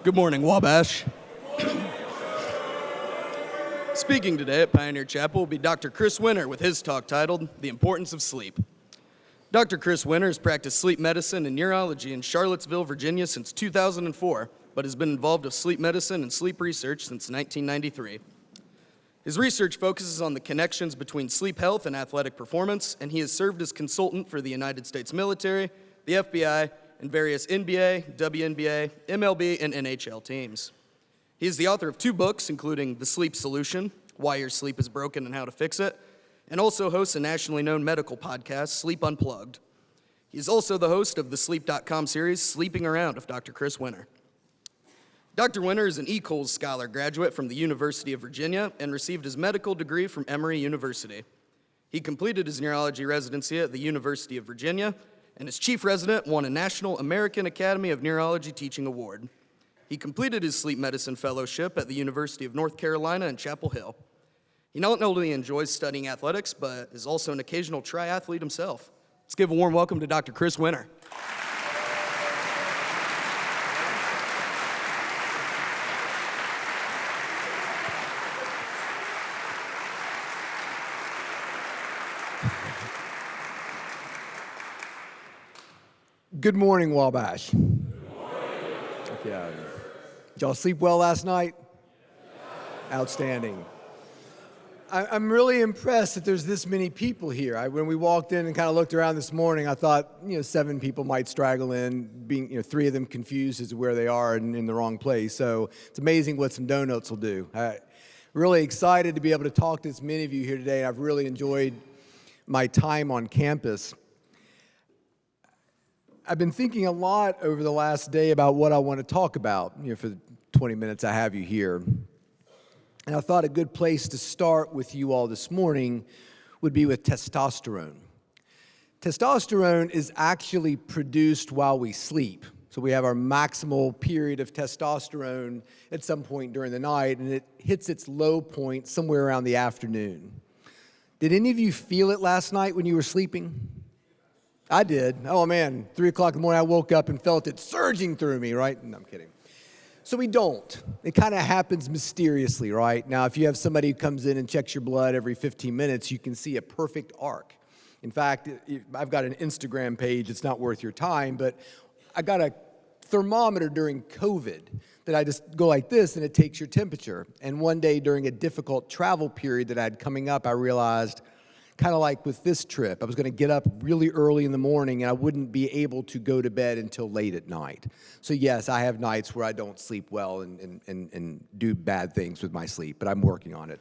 Good morning, Wabash. Speaking today at Pioneer Chapel will be Dr. Chris Winter with his talk titled, The Importance of Sleep. Dr. Chris Winter has practiced sleep medicine and neurology in Charlottesville, Virginia since 2004, but has been involved with sleep medicine and sleep research since 1993. His research focuses on the connections between sleep health and athletic performance, and he has served as consultant for the United States military, the FBI, and various NBA, WNBA, MLB, and NHL teams. He is the author of 2 books, including The Sleep Solution, Why Your Sleep is Broken and How to Fix It, and also hosts a nationally known medical podcast, Sleep Unplugged. He is also the host of the Sleep.com series, Sleeping Around with Dr. Chris Winter. Dr. Winter is an Eccles Scholar graduate from the University of Virginia and received his medical degree from Emory University. He completed his neurology residency at the University of Virginia, and as chief resident won a National American Academy of Neurology Teaching Award. He completed his sleep medicine fellowship at the University of North Carolina in Chapel Hill. He not only enjoys studying athletics, but is also an occasional triathlete himself. Let's give a warm welcome to Dr. Chris Winter. Good morning, Wabash. Good morning. Yeah. Did y'all sleep well last night? Outstanding. I'm really impressed that there's this many people here. When we walked in and kind of looked around this morning, I thought, 7 people might straggle in, being, 3 of them confused as to where they are and in the wrong place. So it's amazing what some donuts will do. I'm really excited to be able to talk to as many of you here today. I've really enjoyed my time on campus. I've been thinking a lot over the last day about what I want to talk about, for the 20 minutes I have you here. And I thought a good place to start with you all this morning would be with testosterone. Testosterone is actually produced while we sleep. So we have our maximal period of testosterone at some point during the night, and it hits its low point somewhere around the afternoon. Did any of you feel it last night when you were sleeping? I did. Oh man, 3 o'clock in the morning I woke up and felt it surging through me, right? No, I'm kidding. So we don't. It kind of happens mysteriously, right? Now, if you have somebody who comes in and checks your blood every 15 minutes, you can see a perfect arc. In fact, I've got an Instagram page. It's not worth your time, but I got a thermometer during COVID that I just go like this and it takes your temperature. And one day during a difficult travel period that I had coming up, I realized, kind of like with this trip, I was going to get up really early in the morning and I wouldn't be able to go to bed until late at night. So yes, I have nights where I don't sleep well and do bad things with my sleep, but I'm working on it.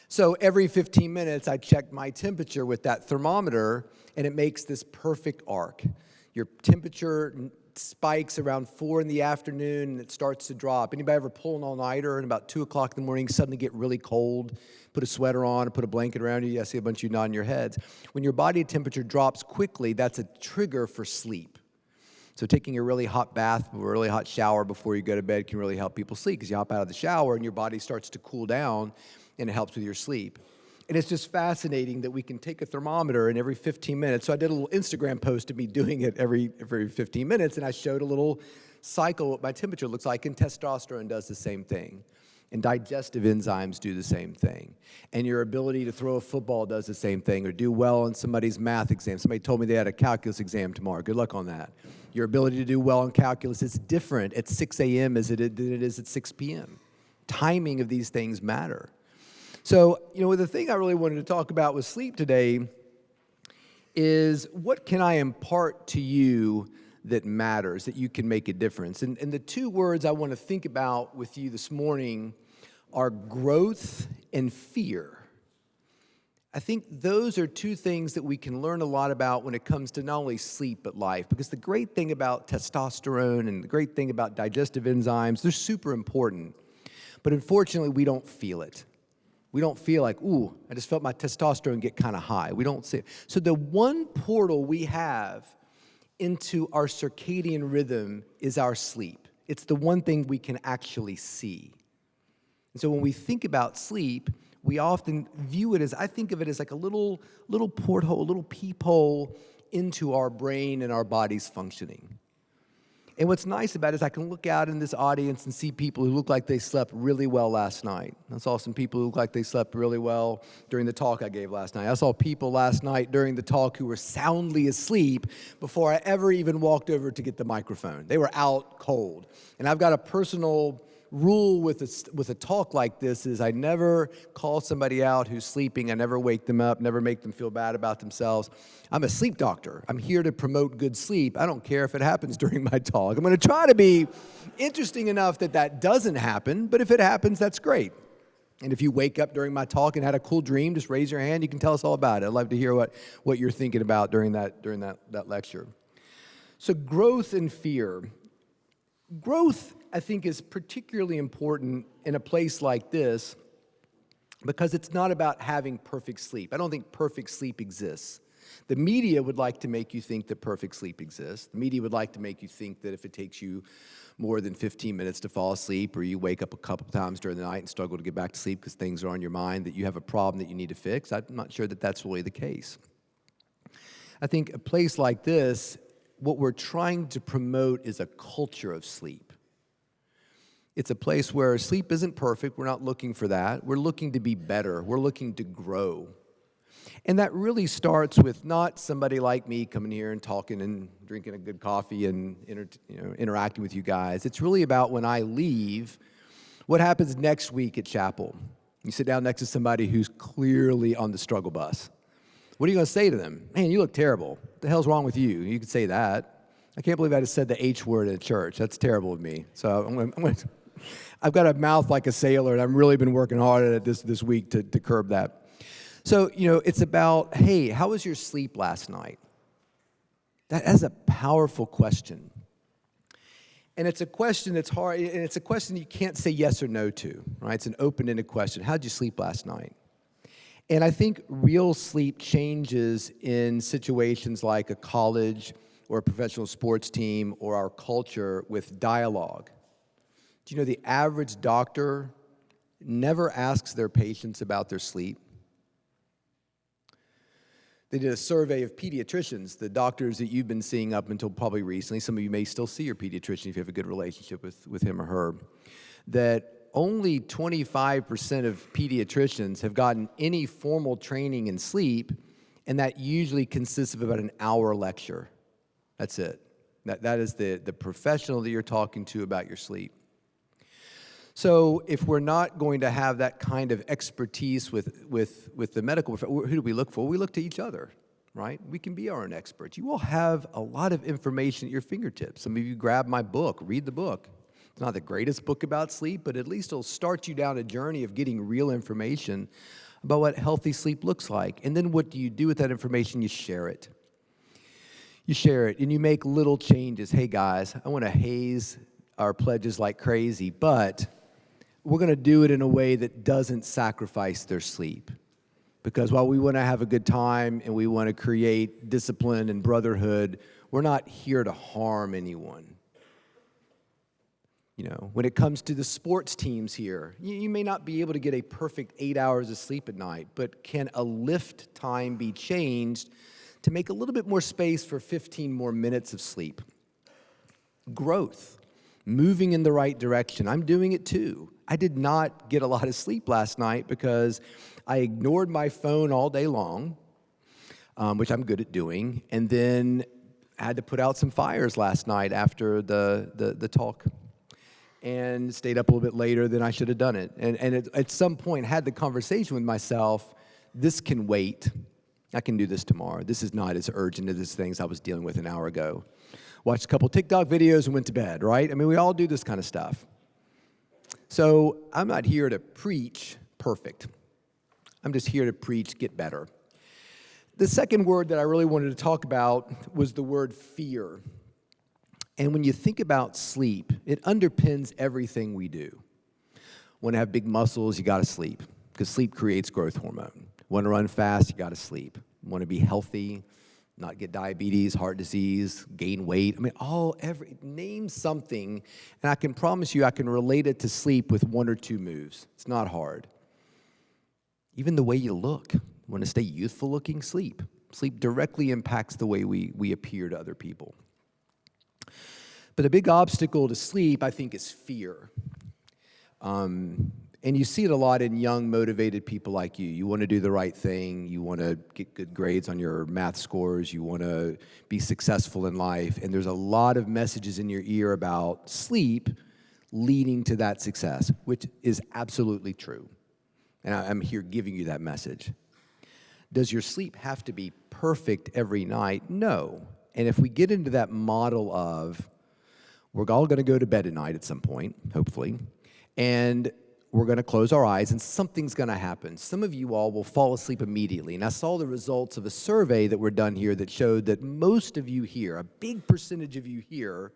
So every 15 minutes, I check my temperature with that thermometer and it makes this perfect arc. Your temperature spikes around 4 in the afternoon and it starts to drop. Anybody ever pull an all-nighter and about 2 o'clock in the morning suddenly get really cold? Put a sweater on or put a blanket around you. I see a bunch of you nodding your heads. When your body temperature drops quickly, that's a trigger for sleep. So taking a really hot bath or a really hot shower before you go to bed can really help people sleep because you hop out of the shower and your body starts to cool down and it helps with your sleep. And it's just fascinating that we can take a thermometer and every 15 minutes. So I did a little Instagram post of me doing it every 15 minutes, and I showed a little cycle what my temperature looks like, and testosterone does the same thing. And digestive enzymes do the same thing. And your ability to throw a football does the same thing, or do well on somebody's math exam. Somebody told me they had a calculus exam tomorrow. Good luck on that. Your ability to do well in calculus is different at 6 a.m. than it is at 6 p.m. Timing of these things matter. So, the thing I really wanted to talk about with sleep today is what can I impart to you that matters, that you can make a difference. And the 2 words I want to think about with you this morning are growth and fear. I think those are 2 things that we can learn a lot about when it comes to not only sleep but life. Because the great thing about testosterone and the great thing about digestive enzymes, they're super important. But unfortunately, we don't feel it. We don't feel like, ooh, I just felt my testosterone get kind of high. We don't see it. So the one portal we have into our circadian rhythm is our sleep. It's the one thing we can actually see. And so when we think about sleep, we often view it as, I think of it as like a little porthole, a little peephole into our brain and our body's functioning. And what's nice about it is I can look out in this audience and see people who look like they slept really well last night. I saw some people who look like they slept really well during the talk I gave last night. I saw people last night during the talk who were soundly asleep before I ever even walked over to get the microphone. They were out cold. And I've got a personal rule with a talk like this is I never call somebody out who's sleeping. I never wake them up, never make them feel bad about themselves. I'm a sleep doctor. I'm here to promote good sleep. I don't care if it happens during my talk. I'm going to try to be interesting enough that that doesn't happen, but if it happens, that's great. And if you wake up during my talk and had a cool dream, just raise your hand. You can tell us all about it. I'd love to hear what you're thinking about during that lecture. So growth and fear. Growth, I think, is particularly important in a place like this because it's not about having perfect sleep. I don't think perfect sleep exists. The media would like to make you think that perfect sleep exists. The media would like to make you think that if it takes you more than 15 minutes to fall asleep or you wake up a couple times during the night and struggle to get back to sleep because things are on your mind, that you have a problem that you need to fix. I'm not sure that that's really the case. I think a place like this, what we're trying to promote is a culture of sleep. It's a place where sleep isn't perfect. We're not looking for that. We're looking to be better. We're looking to grow. And that really starts with not somebody like me coming here and talking and drinking a good coffee and interacting with you guys. It's really about when I leave, what happens next week at chapel. You sit down next to somebody who's clearly on the struggle bus. What are you going to say to them? Man, you look terrible. What the hell's wrong with you? You could say that. I can't believe I just said the H word in church. That's terrible of me. So I've got a mouth like a sailor, and I've really been working hard at it this week to curb that. So, it's about, hey, how was your sleep last night? That is a powerful question. And it's a question that's hard, and it's a question you can't say yes or no to, right? It's an open-ended question. How'd you sleep last night? And I think real sleep changes in situations like a college or a professional sports team or our culture with dialogue. Do you know the average doctor never asks their patients about their sleep? They did a survey of pediatricians, the doctors that you've been seeing up until probably recently. Some of you may still see your pediatrician if you have a good relationship with him or her. That only 25% of pediatricians have gotten any formal training in sleep, and that usually consists of about an hour lecture. That's it. That is the professional that you're talking to about your sleep. So if we're not going to have that kind of expertise with the medical profession, who do we look for? We look to each other, right? We can be our own experts. You all have a lot of information at your fingertips. Some of you grab my book, read the book. It's not the greatest book about sleep, but at least it'll start you down a journey of getting real information about what healthy sleep looks like. And then what do you do with that information? You share it. You share it, and you make little changes. Hey, guys, I want to haze our pledges like crazy, but we're going to do it in a way that doesn't sacrifice their sleep. Because while we want to have a good time and we want to create discipline and brotherhood, we're not here to harm anyone. When it comes to the sports teams here, you may not be able to get a perfect 8 hours of sleep at night, but can a lift time be changed to make a little bit more space for 15 more minutes of sleep? Growth, moving in the right direction. I'm doing it too. I did not get a lot of sleep last night because I ignored my phone all day long, which I'm good at doing, and then had to put out some fires last night after the talk, and stayed up a little bit later than I should have done it. And at some point had the conversation with myself, this can wait. I can do this tomorrow. This is not as urgent as the things I was dealing with an hour ago. Watched a couple TikTok videos and went to bed, right? I mean, we all do this kind of stuff. So I'm not here to preach perfect. I'm just here to preach get better. The second word that I really wanted to talk about was the word fear. And when you think about sleep, it underpins everything we do. Want to have big muscles, you got to sleep, because sleep creates growth hormone. Want to run fast, you got to sleep. Want to be healthy, not get diabetes, heart disease, gain weight. I mean, name something, and I can promise you I can relate it to sleep with one or two moves. It's not hard. Even the way you look. Want to stay youthful looking? Sleep. Sleep directly impacts the way we appear to other people. But a big obstacle to sleep, I think, is fear. And you see it a lot in young, motivated people like you. You want to do the right thing. You want to get good grades on your math scores. You want to be successful in life. And there's a lot of messages in your ear about sleep leading to that success, which is absolutely true. And I'm here giving you that message. Does your sleep have to be perfect every night? No. And if we get into that model of, we're all going to go to bed at night at some point, hopefully, and we're going to close our eyes and something's going to happen. Some of you all will fall asleep immediately. And I saw the results of a survey that were done here that showed that most of you here, a big percentage of you here,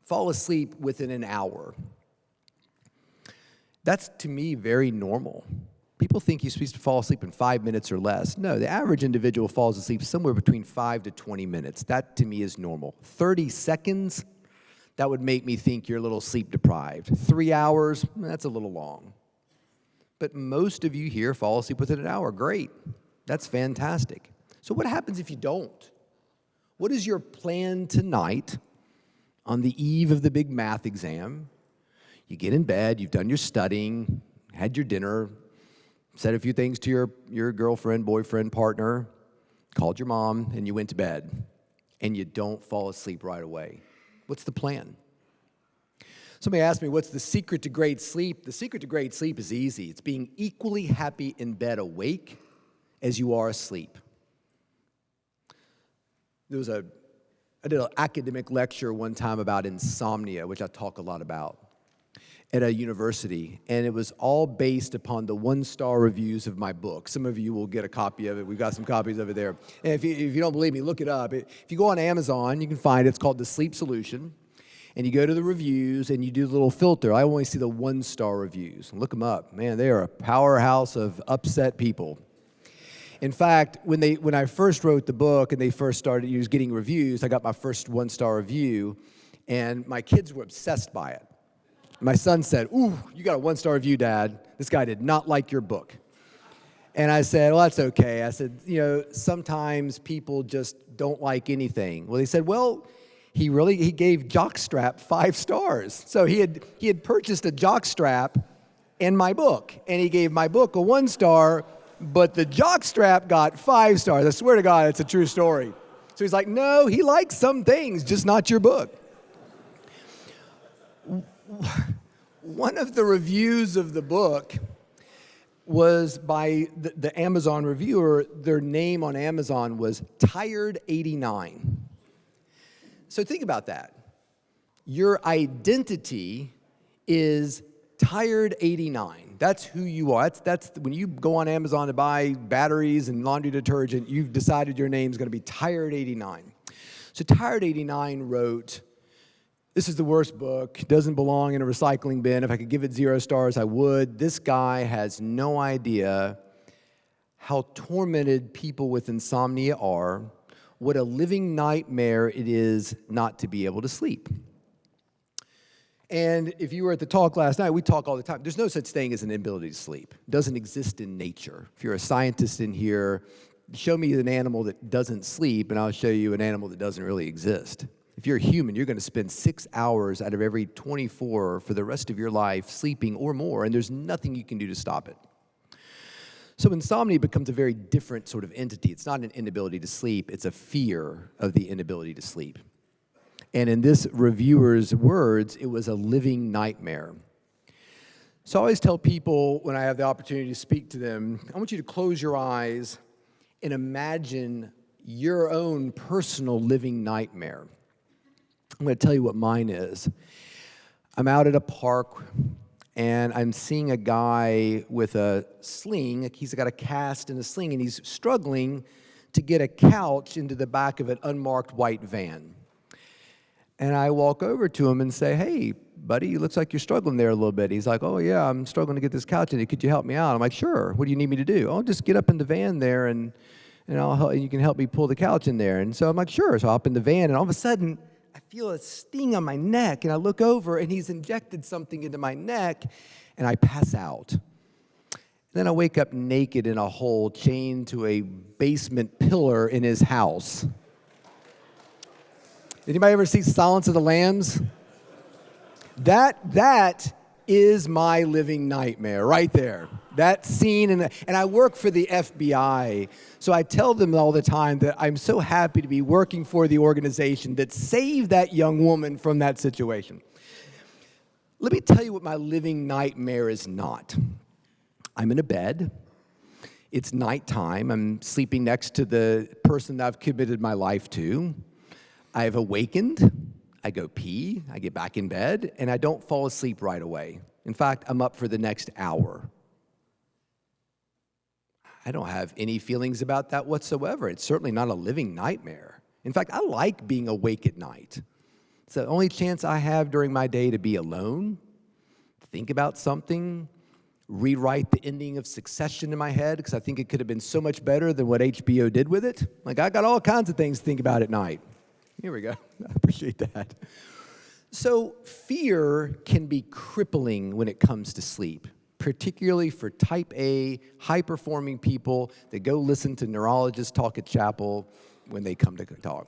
fall asleep within an hour. That's, to me, very normal. People think you're supposed to fall asleep in 5 minutes or less. No, the average individual falls asleep somewhere between 5 to 20 minutes. That, to me, is normal. 30 seconds, that would make me think you're a little sleep deprived. 3 hours, that's a little long. But most of you here fall asleep within an hour. Great. That's fantastic. So what happens if you don't? What is your plan tonight on the eve of the big math exam? You get in bed, you've done your studying, had your dinner, said a few things to your girlfriend, boyfriend, partner, called your mom, and you went to bed. And you don't fall asleep right away. What's the plan? Somebody asked me, what's the secret to great sleep? The secret to great sleep is easy. It's being equally happy in bed awake as you are asleep. I did an academic lecture one time about insomnia, which I talk a lot about, at a university, and it was all based upon the one-star reviews of my book. Some of you will get a copy of it. We've got some copies over there. And if you don't believe me, look it up. If you go on Amazon, you can find it. It's called The Sleep Solution. And you go to the reviews, and you do the little filter. I only see the one-star reviews. Look them up. Man, they are a powerhouse of upset people. In fact, when I first wrote the book and they first started getting reviews, I got my first one-star review, and my kids were obsessed by it. My son said, "Ooh, you got a one-star review, Dad. This guy did not like your book." And I said, "Well, that's okay." I said, sometimes people just don't like anything. Well, he said, "Well, he gave Jockstrap 5 stars. So he had purchased a Jockstrap and my book, and he gave my book a 1 star, but the Jockstrap got 5 stars. I swear to God, it's a true story." So he's like, "No, he likes some things, just not your book." One of the reviews of the book was by the Amazon reviewer. Their name on Amazon was Tired89. So think about that. Your identity is Tired89. That's who you are. That's when you go on Amazon to buy batteries and laundry detergent, you've decided your name's going to be Tired89. So Tired89 wrote, "This is the worst book. Doesn't belong in a recycling bin. If I could give it 0 stars, I would. This guy has no idea how tormented people with insomnia are, what a living nightmare it is not to be able to sleep." And if you were at the talk last night, we talk all the time. There's no such thing as an inability to sleep. It doesn't exist in nature. If you're a scientist in here, show me an animal that doesn't sleep, and I'll show you an animal that doesn't really exist. If you're a human, you're going to spend 6 hours out of every 24 for the rest of your life sleeping or more, and there's nothing you can do to stop it. So insomnia becomes a very different sort of entity. It's not an inability to sleep. It's a fear of the inability to sleep. And in this reviewer's words, it was a living nightmare. So I always tell people when I have the opportunity to speak to them, I want you to close your eyes and imagine your own personal living nightmare. I'm going to tell you what mine is. I'm out at a park, and I'm seeing a guy with a sling. He's got a cast and a sling, and he's struggling to get a couch into the back of an unmarked white van. And I walk over to him and say, "Hey, buddy, it looks like you're struggling there a little bit." He's like, "Oh, yeah, I'm struggling to get this couch in. Could you help me out?" I'm like, "Sure. What do you need me to do?" "Oh, just get up in the van there, and I'll help, you can help me pull the couch in there." And so I'm like, "Sure." So I hop in the van, and all of a sudden, I feel a sting on my neck, and I look over, and he's injected something into my neck, and I pass out. Then I wake up naked in a hole, chained to a basement pillar in his house. Anybody ever see Silence of the Lambs? That is my living nightmare right there. That scene, and I work for the FBI, so I tell them all the time that I'm so happy to be working for the organization that saved that young woman from that situation. Let me tell you what my living nightmare is not. I'm in a bed. It's nighttime. I'm sleeping next to the person that I've committed my life to. I've awakened. I go pee. I get back in bed, and I don't fall asleep right away. In fact, I'm up for the next hour. I don't have any feelings about that whatsoever. It's certainly not a living nightmare. In fact, I like being awake at night. It's the only chance I have during my day to be alone, think about something, rewrite the ending of Succession in my head, because I think it could have been so much better than what HBO did with it. Like, I got all kinds of things to think about at night. Here we go. I appreciate that. So fear can be crippling when it comes to sleep, particularly for type A, high-performing people that go listen to neurologists talk at chapel when they come to talk.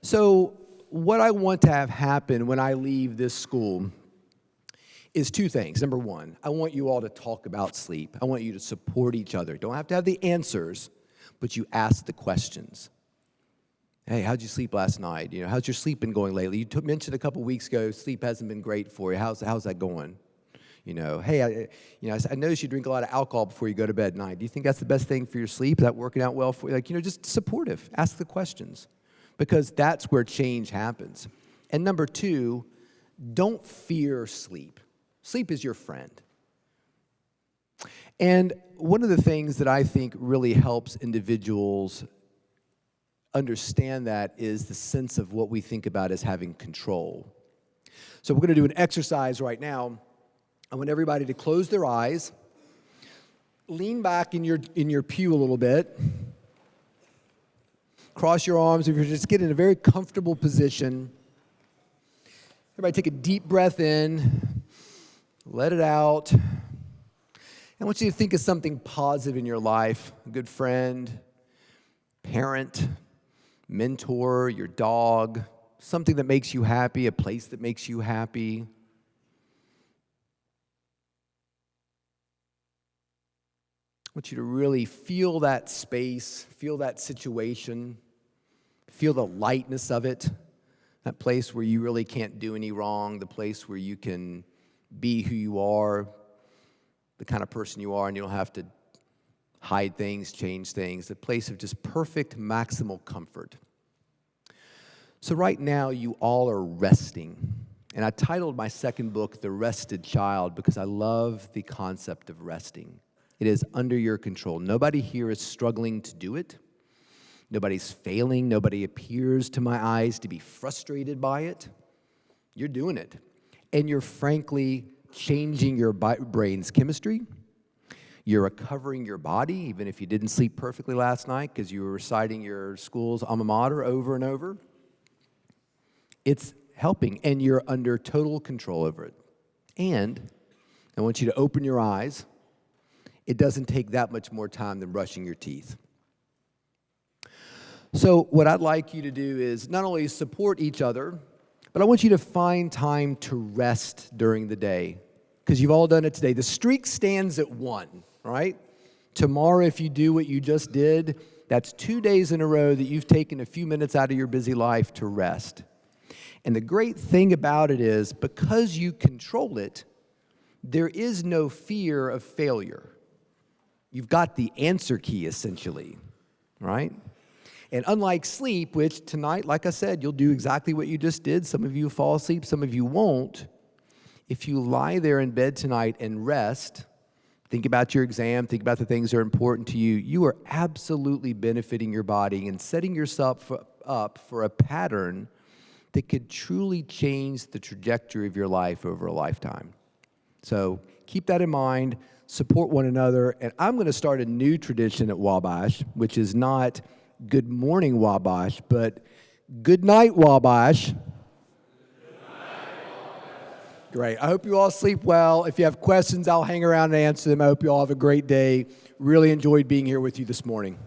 So what I want to have happen when I leave this school is two things. Number one, I want you all to talk about sleep. I want you to support each other. Don't have to have the answers, but you ask the questions. Hey, how'd you sleep last night? How's your sleep been going lately? You mentioned a couple weeks ago sleep hasn't been great for you. How's that going? Hey, I noticed you drink a lot of alcohol before you go to bed at night. Do you think that's the best thing for your sleep? Is that working out well for you? Just supportive. Ask the questions, because that's where change happens. And number two, don't fear sleep. Sleep is your friend. And one of the things that I think really helps individuals understand that is the sense of what we think about as having control. So we're going to do an exercise right now. I want everybody to close their eyes, lean back in your pew a little bit, cross your arms if you're just getting in a very comfortable position. Everybody take a deep breath in, let it out. I want you to think of something positive in your life, a good friend, parent, mentor, your dog, something that makes you happy, a place that makes you happy. I want you to really feel that space, feel that situation, feel the lightness of it, that place where you really can't do any wrong, the place where you can be who you are, the kind of person you are, and you don't have to hide things, change things, a place of just perfect maximal comfort. So right now, you all are resting. And I titled my second book, The Rested Child, because I love the concept of resting. It is under your control. Nobody here is struggling to do it. Nobody's failing. Nobody appears to my eyes to be frustrated by it. You're doing it. And you're frankly changing your brain's chemistry. You're recovering your body, even if you didn't sleep perfectly last night because you were reciting your school's alma mater over and over. It's helping, and you're under total control over it. And I want you to open your eyes. It doesn't take that much more time than brushing your teeth. So what I'd like you to do is not only support each other, but I want you to find time to rest during the day, because you've all done it today. The streak stands at 1, right? Tomorrow, if you do what you just did, that's 2 days in a row that you've taken a few minutes out of your busy life to rest. And the great thing about it is, because you control it, there is no fear of failure. You've got the answer key, essentially, right? And unlike sleep, which tonight, like I said, you'll do exactly what you just did. Some of you fall asleep, some of you won't. If you lie there in bed tonight and rest, think about your exam, think about the things that are important to you, you are absolutely benefiting your body and setting yourself up for a pattern that could truly change the trajectory of your life over a lifetime. So keep that in mind, support one another, and I'm going to start a new tradition at Wabash, which is not good morning Wabash, but good night Wabash. Great. I hope you all sleep well. If you have questions, I'll hang around and answer them. I hope you all have a great day. Really enjoyed being here with you this morning.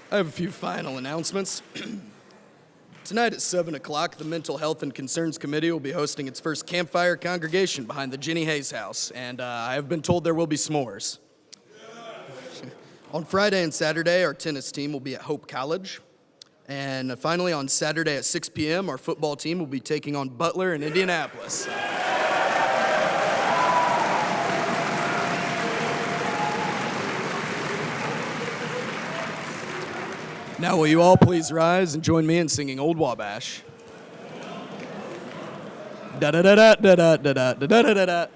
I have a few final announcements. Tonight at 7 o'clock, the Mental Health and Concerns Committee will be hosting its first campfire congregation behind the Jenny Hayes house, and I have been told there will be s'mores. On Friday and Saturday, our tennis team will be at Hope College. And finally, on Saturday at 6 p.m., our football team will be taking on Butler in Indianapolis. Now will you all please rise and join me in singing Old Wabash? Da da da da da da da da da da da.